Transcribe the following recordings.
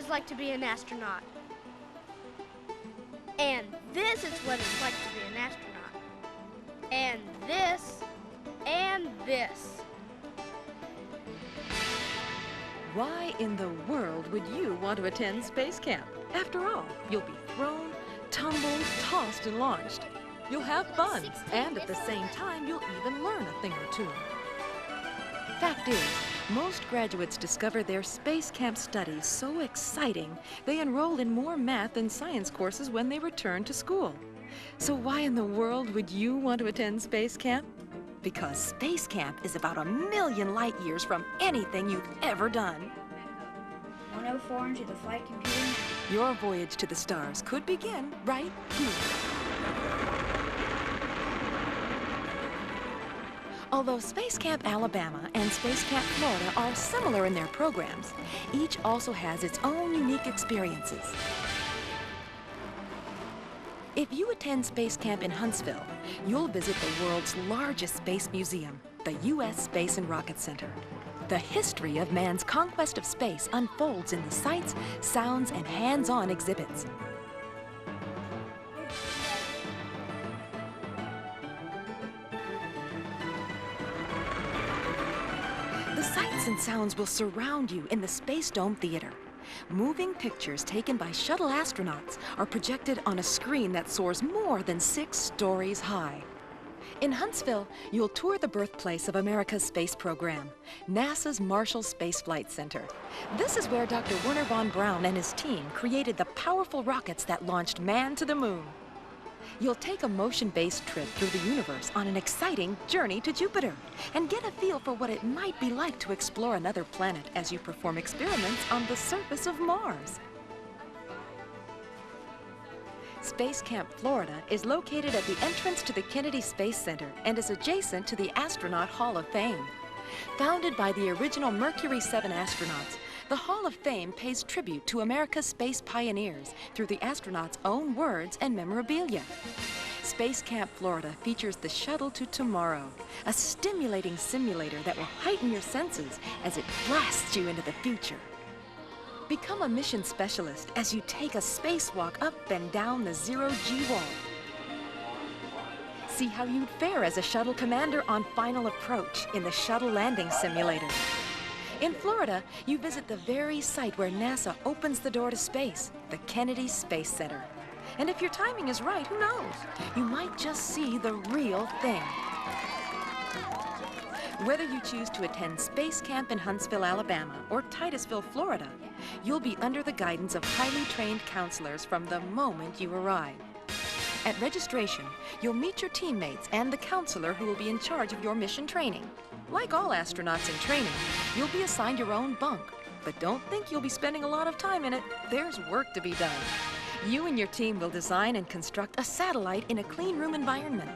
it's like to be an astronaut. And this is what it's like to be an astronaut. And this, and this. Why in the world would you want to attend space camp? After all, you'll be thrown, tumbled, tossed, and launched. You'll have fun, and at the same time, you'll even learn a thing or two. Fact is, most graduates discover their space camp studies so exciting, they enroll in more math and science courses when they return to school. So why in the world would you want to attend space camp? Because space camp is about 1,000,000 light years from anything you've ever done. 104 into the flight computer. Your voyage to the stars could begin right here. Although Space Camp Alabama and Space Camp Florida are similar in their programs, each also has its own unique experiences. If you attend Space Camp in Huntsville, you'll visit the world's largest space museum, the U.S. Space and Rocket Center. The history of man's conquest of space unfolds in the sights, sounds, and hands-on exhibits. The sights and sounds will surround you in the Space Dome Theater. Moving pictures taken by shuttle astronauts are projected on a screen that soars more than 6 stories high. In Huntsville, you'll tour the birthplace of America's space program, NASA's Marshall Space Flight Center. This is where Dr. Wernher von Braun and his team created the powerful rockets that launched man to the moon. You'll take a motion-based trip through the universe on an exciting journey to Jupiter and get a feel for what it might be like to explore another planet as you perform experiments on the surface of Mars. Space Camp Florida is located at the entrance to the Kennedy Space Center and is adjacent to the Astronaut Hall of Fame. Founded by the original Mercury 7 astronauts, the Hall of Fame pays tribute to America's space pioneers through the astronauts' own words and memorabilia. Space Camp Florida features the Shuttle to Tomorrow, a stimulating simulator that will heighten your senses as it blasts you into the future. Become a mission specialist as you take a spacewalk up and down the zero-G wall. See how you'd fare as a shuttle commander on final approach in the Shuttle Landing Simulator. In Florida, you visit the very site where NASA opens the door to space, the Kennedy Space Center. And if your timing is right, who knows? You might just see the real thing. Whether you choose to attend Space Camp in Huntsville, Alabama, or Titusville, Florida, you'll be under the guidance of highly trained counselors from the moment you arrive. At registration, you'll meet your teammates and the counselor who will be in charge of your mission training. Like all astronauts in training, you'll be assigned your own bunk, but don't think you'll be spending a lot of time in it. There's work to be done. You and your team will design and construct a satellite in a clean room environment.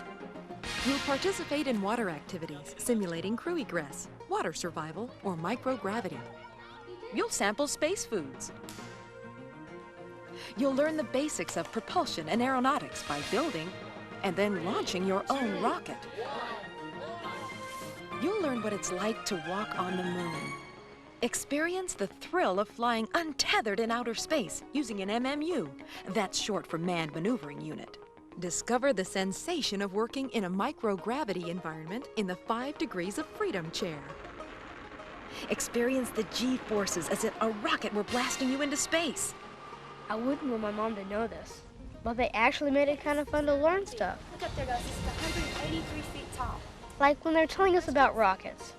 You'll participate in water activities, simulating crew egress, water survival, or microgravity. You'll sample space foods. You'll learn the basics of propulsion and aeronautics by building and then launching your own rocket. You'll learn what it's like to walk on the moon. Experience the thrill of flying untethered in outer space using an MMU. That's short for Manned Maneuvering Unit. Discover the sensation of working in a microgravity environment in the 5 Degrees of Freedom chair. Experience the G-forces as if a rocket were blasting you into space. I wouldn't want my mom to know this, but they actually made it kind of fun to learn stuff. Look up there, guys. It's 183 feet tall. Like when they're telling us about rockets.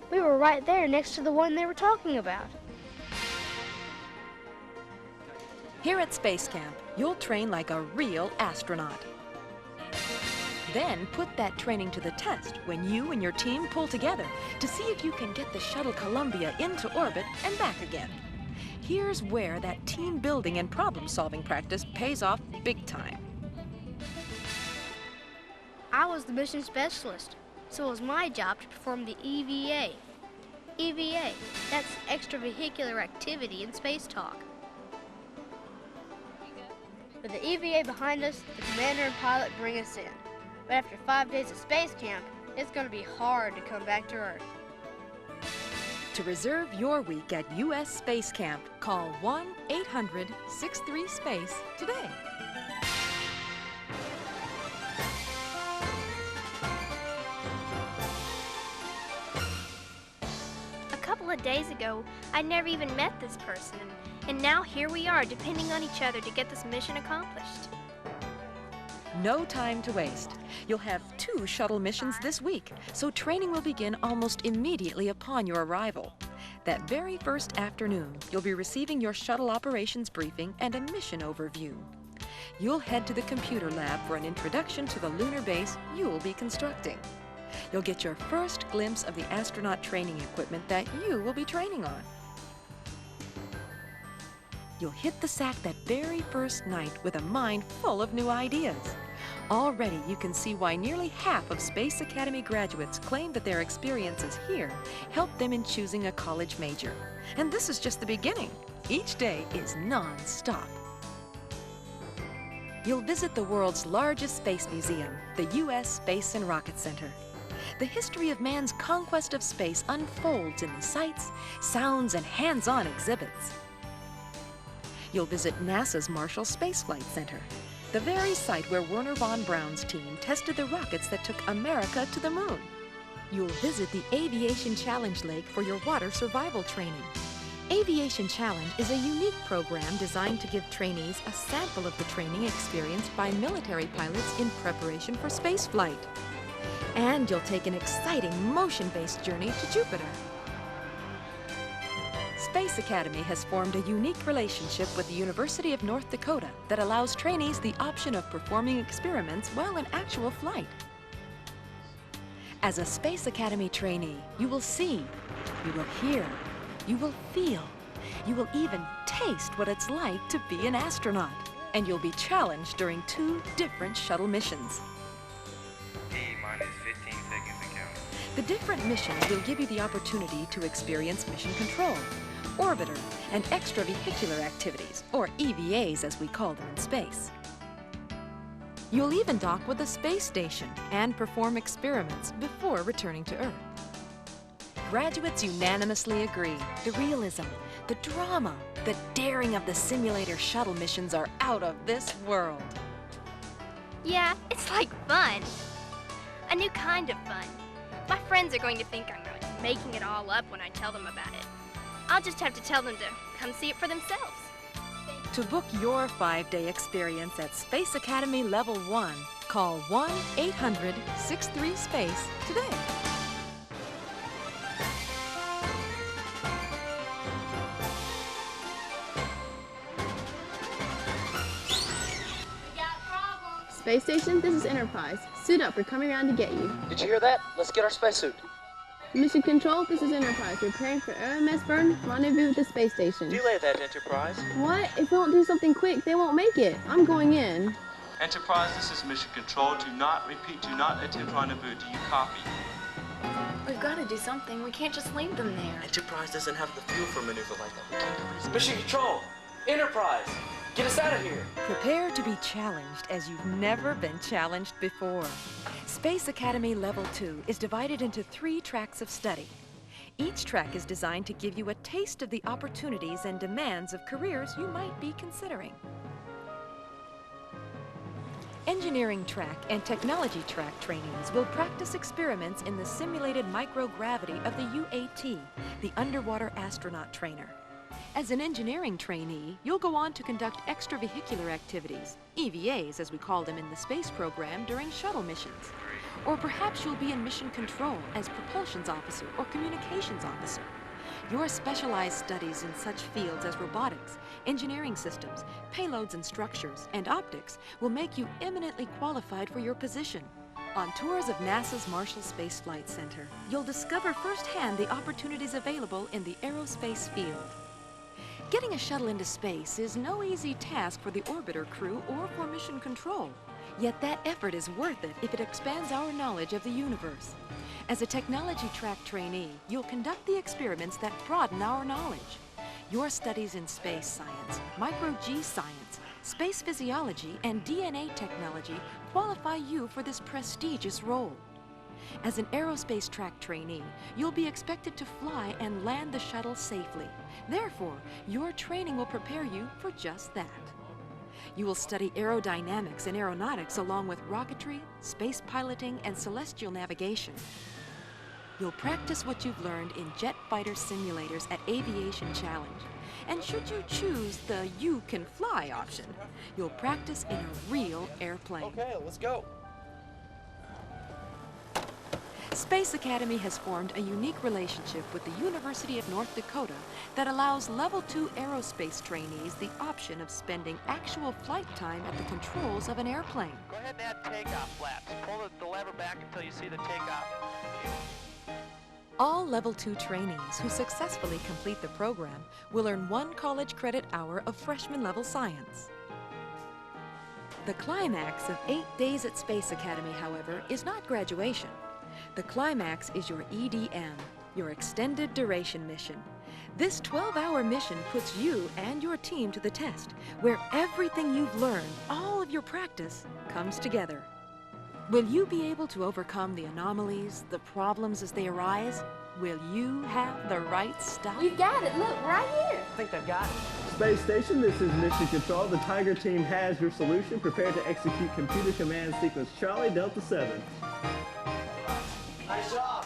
We were right there next to the one they were talking about. Here at Space Camp, you'll train like a real astronaut. Then put that training to the test when you and your team pull together to see if you can get the Shuttle Columbia into orbit and back again. Here's where that team building and problem-solving practice pays off big time. I was the mission specialist, so it was my job to perform the EVA. EVA, that's extravehicular activity in space talk. With the EVA behind us, the commander and pilot bring us in. But after 5 days of space camp, it's going to be hard to come back to Earth. To reserve your week at U.S. Space Camp, call 1-800-63-SPACE today. A couple of days ago, I never even met this person, and now here we are, depending on each other to get this mission accomplished. No time to waste. You'll have 2 shuttle missions this week, so training will begin almost immediately upon your arrival. That very first afternoon, you'll be receiving your shuttle operations briefing and a mission overview. You'll head to the computer lab for an introduction to the lunar base you'll be constructing. You'll get your first glimpse of the astronaut training equipment that you will be training on. You'll hit the sack that very first night with a mind full of new ideas. Already you can see why nearly half of Space Academy graduates claim that their experiences here helped them in choosing a college major. And this is just the beginning. Each day is non-stop. You'll visit the world's largest space museum, the U.S. Space and Rocket Center. The history of man's conquest of space unfolds in the sights, sounds, and hands-on exhibits. You'll visit NASA's Marshall Space Flight Center, the very site where Wernher von Braun's team tested the rockets that took America to the moon. You'll visit the Aviation Challenge Lake for your water survival training. Aviation Challenge is a unique program designed to give trainees a sample of the training experienced by military pilots in preparation for spaceflight. And you'll take an exciting motion-based journey to Jupiter. Space Academy has formed a unique relationship with the University of North Dakota that allows trainees the option of performing experiments while in actual flight. As a Space Academy trainee, you will see, you will hear, you will feel, you will even taste what it's like to be an astronaut. And you'll be challenged during 2 different shuttle missions. T-minus 15 seconds to count. The different missions will give you the opportunity to experience mission control, orbiter, and extravehicular activities, or EVAs as we call them in space. You'll even dock with the space station and perform experiments before returning to Earth. Graduates unanimously agree the realism, the drama, the daring of the simulator shuttle missions are out of this world. Yeah, it's like fun. A new kind of fun. My friends are going to think I'm making it all up when I tell them about it. I'll just have to tell them to come see it for themselves. To book your 5-day experience at Space Academy Level 1, call 1-800-63-SPACE today. Space Station, this is Enterprise. Suit up, we're coming around to get you. Did you hear that? Let's get our spacesuit. Mission Control, this is Enterprise. We're preparing for RMS burn. Rendezvous with the space station. Delay that, Enterprise. What? If we don't do something quick, they won't make it. I'm going in. Enterprise, this is Mission Control. Do not attempt rendezvous. Do you copy? We've got to do something. We can't just leave them there. Enterprise doesn't have the fuel for a maneuver like that. We can't do this. Mission Control! Enterprise! Get us out of here! Prepare to be challenged as you've never been challenged before. Space Academy Level 2 is divided into 3 tracks of study. Each track is designed to give you a taste of the opportunities and demands of careers you might be considering. Engineering track and technology track trainees will practice experiments in the simulated microgravity of the UAT, the Underwater Astronaut Trainer. As an engineering trainee, you'll go on to conduct extravehicular activities, EVAs as we call them in the space program, during shuttle missions. Or perhaps you'll be in mission control as propulsions officer or communications officer. Your specialized studies in such fields as robotics, engineering systems, payloads and structures, and optics will make you eminently qualified for your position. On tours of NASA's Marshall Space Flight Center, you'll discover firsthand the opportunities available in the aerospace field. Getting a shuttle into space is no easy task for the orbiter crew or for mission control. Yet that effort is worth it if it expands our knowledge of the universe. As a technology track trainee, you'll conduct the experiments that broaden our knowledge. Your studies in space science, micro-G science, space physiology, and DNA technology qualify you for this prestigious role. As an aerospace track trainee, you'll be expected to fly and land the shuttle safely. Therefore, your training will prepare you for just that. You will study aerodynamics and aeronautics along with rocketry, space piloting, and celestial navigation. You'll practice what you've learned in jet fighter simulators at Aviation Challenge. And should you choose the you can fly option, you'll practice in a real airplane. Okay, let's go. Space Academy has formed a unique relationship with the University of North Dakota that allows Level 2 aerospace trainees the option of spending actual flight time at the controls of an airplane. Go ahead and add takeoff flaps. Pull the lever back until you see the takeoff. All Level 2 trainees who successfully complete the program will earn 1 college credit hour of freshman level science. The climax of 8 days at Space Academy, however, is not graduation. The climax is your EDM, your extended duration mission. This 12-hour mission puts you and your team to the test, where everything you've learned, all of your practice, comes together. Will you be able to overcome the anomalies, the problems as they arise? Will you have the right stuff? We've got it. Look, right here. I think they've got it. Space Station, this is Mission Control. The Tiger team has your solution. Prepare to execute computer command sequence Charlie Delta 7. Nice job.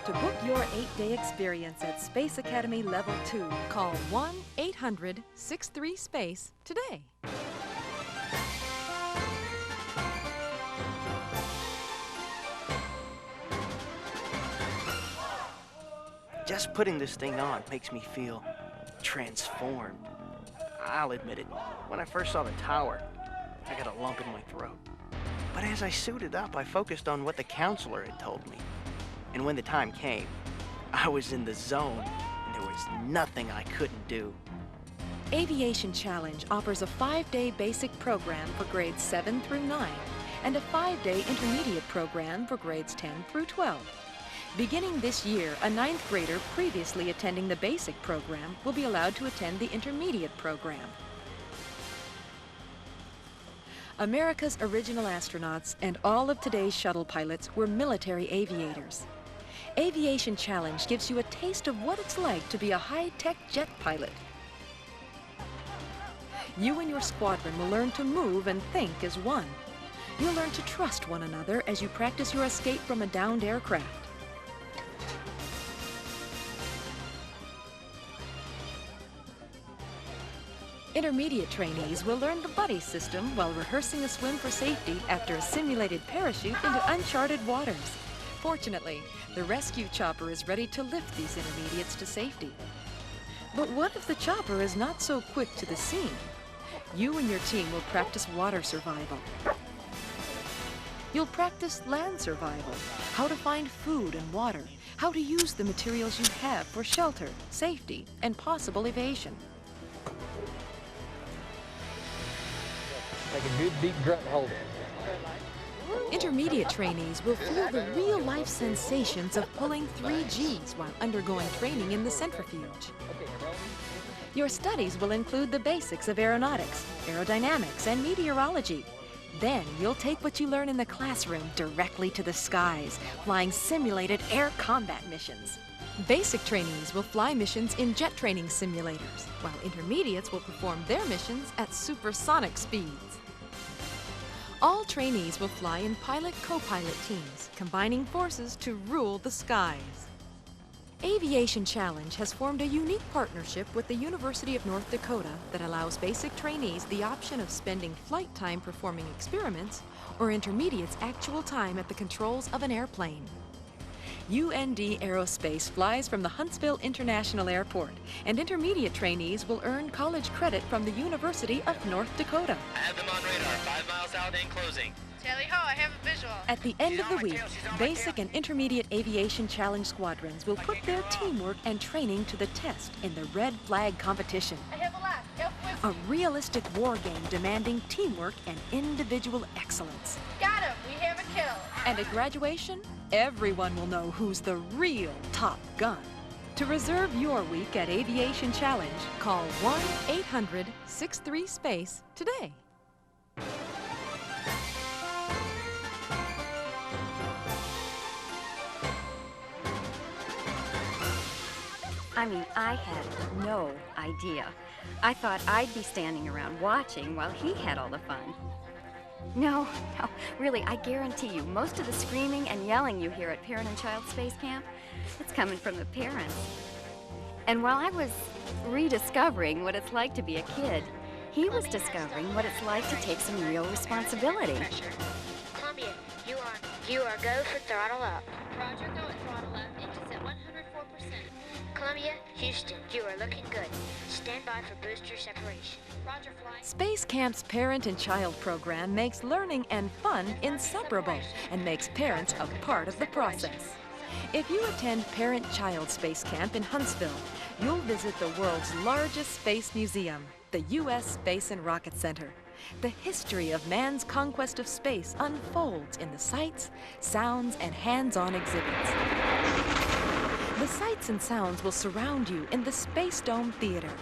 To book your 8-day experience at Space Academy Level 2, call 1-800-63-SPACE today. Just putting this thing on makes me feel transformed. I'll admit it, when I first saw the tower, I got a lump in my throat. But as I suited up, I focused on what the counselor had told me. And when the time came, I was in the zone, and there was nothing I couldn't do. Aviation Challenge offers a 5-day basic program for grades 7 through 9 and a 5-day intermediate program for grades 10 through 12. Beginning this year, a 9th grader previously attending the basic program will be allowed to attend the intermediate program. America's original astronauts and all of today's shuttle pilots were military aviators. Aviation Challenge gives you a taste of what it's like to be a high-tech jet pilot. You and your squadron will learn to move and think as one. You'll learn to trust one another as you practice your escape from a downed aircraft. Intermediate trainees will learn the buddy system while rehearsing a swim for safety after a simulated parachute into uncharted waters. Fortunately, the rescue chopper is ready to lift these intermediates to safety. But what if the chopper is not so quick to the scene? You and your team will practice water survival. You'll practice land survival, how to find food and water, how to use the materials you have for shelter, safety, and possible evasion. Take a good deep grunt and hold it. Intermediate trainees will feel the real-life sensations of pulling 3Gs while undergoing training in the centrifuge. Your studies will include the basics of aeronautics, aerodynamics, and meteorology. Then you'll take what you learn in the classroom directly to the skies, flying simulated air combat missions. Basic trainees will fly missions in jet training simulators, while intermediates will perform their missions at supersonic speeds. All trainees will fly in pilot-co-pilot teams, combining forces to rule the skies. Aviation Challenge has formed a unique partnership with the University of North Dakota that allows basic trainees the option of spending flight time performing experiments or intermediates actual time at the controls of an airplane. UND Aerospace flies from the Huntsville International Airport, and intermediate trainees will earn college credit from the University of North Dakota. I have them on radar, 5 miles out and closing. Tally ho, I have a visual. At the end of the week, basic and intermediate aviation challenge squadrons will put their teamwork and training to the test in the Red Flag competition. I have a lot. A realistic war game demanding teamwork and individual excellence. Got him, we have a kill. And at graduation, everyone will know who's the real Top Gun. To reserve your week at Aviation Challenge, call 1-800-63-SPACE today. I mean, I had no idea. I thought I'd be standing around watching while he had all the fun. No, really, I guarantee you, most of the screaming and yelling you hear at Parent and Child Space Camp, it's coming from the parents. And while I was rediscovering what it's like to be a kid, he was discovering what it's like to take some real responsibility. Columbia, you are go for throttle up. Roger, go at throttle up. Engines at 104%. Columbia, Houston, you are looking good. Stand by for booster separation. Roger, flight. Space Camp's Parent and Child program makes learning and fun inseparable and makes parents a part of the process. If you attend Parent-Child Space Camp in Huntsville, you'll visit the world's largest space museum, the U.S. Space and Rocket Center. The history of man's conquest of space unfolds in the sights, sounds, and hands-on exhibits. The sights and sounds will surround you in the Space Dome Theater.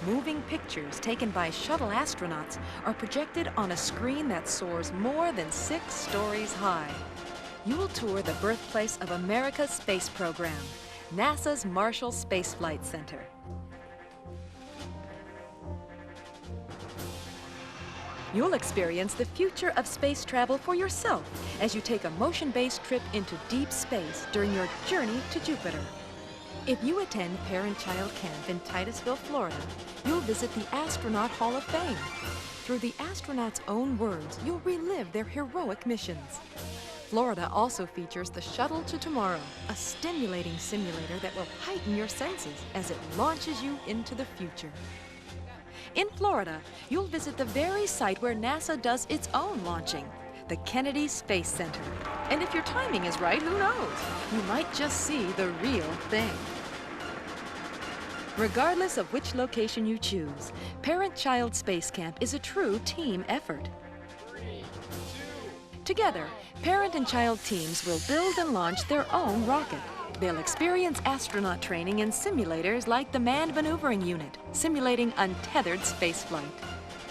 Moving pictures taken by shuttle astronauts are projected on a screen that soars more than 6 stories high. You will tour the birthplace of America's space program, NASA's Marshall Space Flight Center. You'll experience the future of space travel for yourself as you take a motion-based trip into deep space during your journey to Jupiter. If you attend Parent-Child Camp in Titusville, Florida, you'll visit the Astronaut Hall of Fame. Through the astronauts' own words, you'll relive their heroic missions. Florida also features the Shuttle to Tomorrow, a stimulating simulator that will heighten your senses as it launches you into the future. In Florida, you'll visit the very site where NASA does its own launching, the Kennedy Space Center. And if your timing is right, who knows? You might just see the real thing. Regardless of which location you choose, Parent-Child Space Camp is a true team effort. Together, parent and child teams will build and launch their own rocket. They'll experience astronaut training in simulators like the Manned Maneuvering Unit, simulating untethered spaceflight.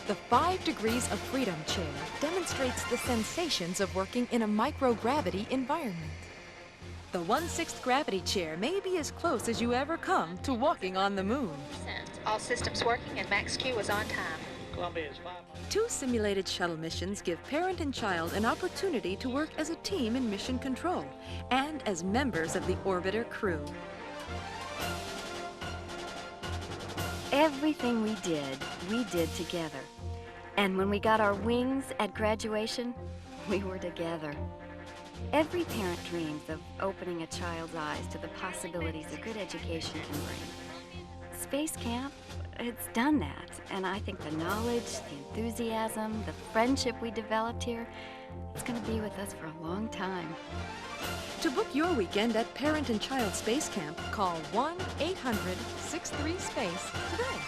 The 5 Degrees of Freedom chair demonstrates the sensations of working in a microgravity environment. The 1/6 gravity chair may be as close as you ever come to walking on the moon. All systems working and max Q was on time. 2 simulated shuttle missions give parent and child an opportunity to work as a team in mission control and as members of the orbiter crew. Everything we did together. And when we got our wings at graduation, we were together. Every parent dreams of opening a child's eyes to the possibilities a good education can bring. Space Camp, it's done that. And I think the knowledge, the enthusiasm, the friendship we developed here, it's going to be with us for a long time. To book your weekend at Parent and Child Space Camp, call 1-800-63-SPACE today.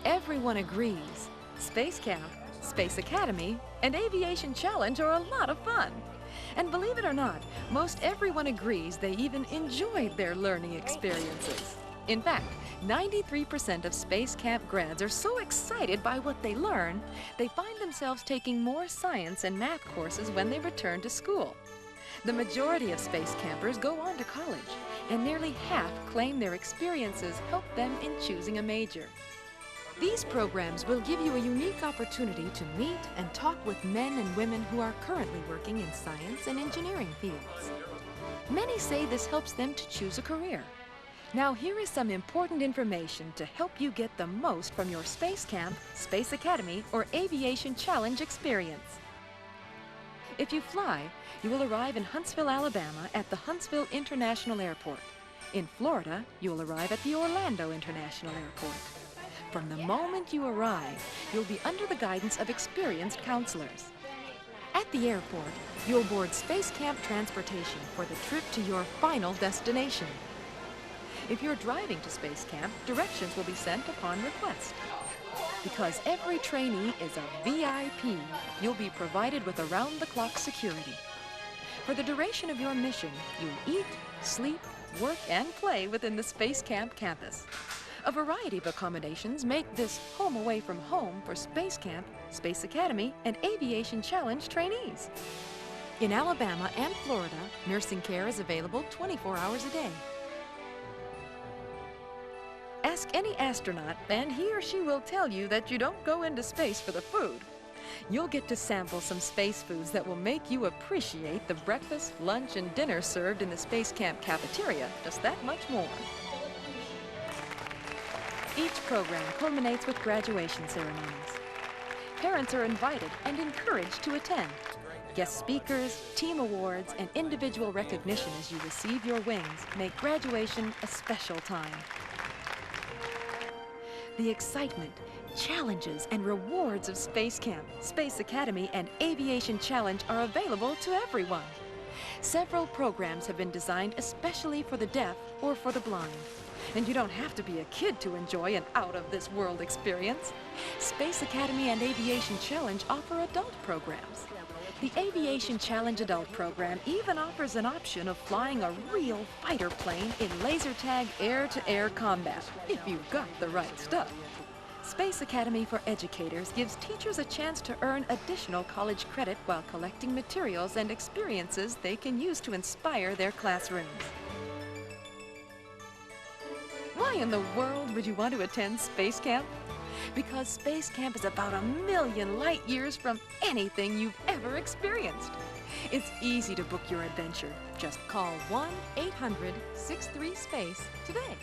Everyone agrees. Space Camp, Space Academy, and Aviation Challenge are a lot of fun. And believe it or not, most everyone agrees they even enjoyed their learning experiences. In fact, 93% of Space Camp grads are so excited by what they learn, they find themselves taking more science and math courses when they return to school. The majority of space campers go on to college, and nearly half claim their experiences helped them in choosing a major. These programs will give you a unique opportunity to meet and talk with men and women who are currently working in science and engineering fields. Many say this helps them to choose a career. Now here is some important information to help you get the most from your Space Camp, Space Academy, or Aviation Challenge experience. If you fly, you will arrive in Huntsville, Alabama at the Huntsville International Airport. In Florida, you'll arrive at the Orlando International Airport. From the moment you arrive, you'll be under the guidance of experienced counselors. At the airport, you'll board Space Camp transportation for the trip to your final destination. If you're driving to Space Camp, directions will be sent upon request. Because every trainee is a VIP, you'll be provided with around-the-clock security. For the duration of your mission, you'll eat, sleep, work, and play within the Space Camp campus. A variety of accommodations make this home away from home for Space Camp, Space Academy, and Aviation Challenge trainees. In Alabama and Florida, nursing care is available 24 hours a day. Ask any astronaut, and he or she will tell you that you don't go into space for the food. You'll get to sample some space foods that will make you appreciate the breakfast, lunch, and dinner served in the Space Camp cafeteria just that much more. Each program culminates with graduation ceremonies. Parents are invited and encouraged to attend. Guest speakers, team awards, and individual recognition as you receive your wings make graduation a special time. The excitement, challenges, and rewards of Space Camp, Space Academy, and Aviation Challenge are available to everyone. Several programs have been designed especially for the deaf or for the blind. And you don't have to be a kid to enjoy an out-of-this-world experience. Space Academy and Aviation Challenge offer adult programs. The Aviation Challenge Adult Program even offers an option of flying a real fighter plane in laser tag air-to-air combat, if you've got the right stuff. Space Academy for Educators gives teachers a chance to earn additional college credit while collecting materials and experiences they can use to inspire their classrooms. Why in the world would you want to attend Space Camp? Because Space Camp is about 1,000,000 light years from anything you've ever experienced. It's easy to book your adventure. Just call 1-800-63-SPACE today.